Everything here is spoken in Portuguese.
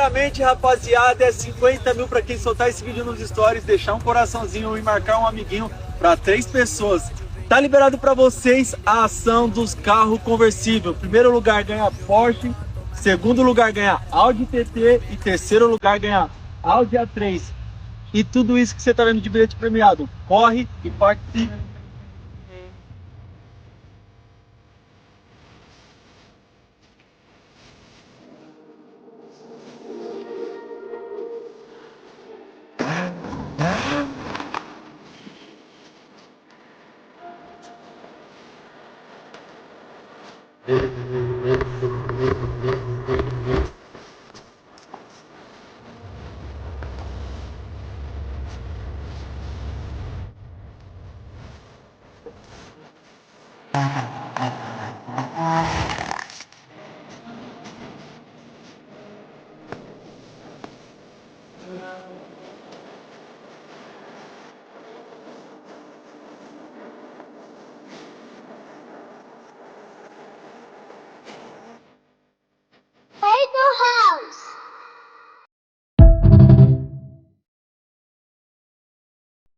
Primeiramente, rapaziada, é 50 mil para quem soltar esse vídeo nos stories, deixar um coraçãozinho e marcar um amiguinho para 3 pessoas. Tá liberado para vocês a ação dos carros conversíveis. Primeiro lugar ganha Porsche, segundo lugar ganha Audi TT e terceiro lugar ganha Audi A3. E tudo isso que você tá vendo de bilhete premiado, corre e participe.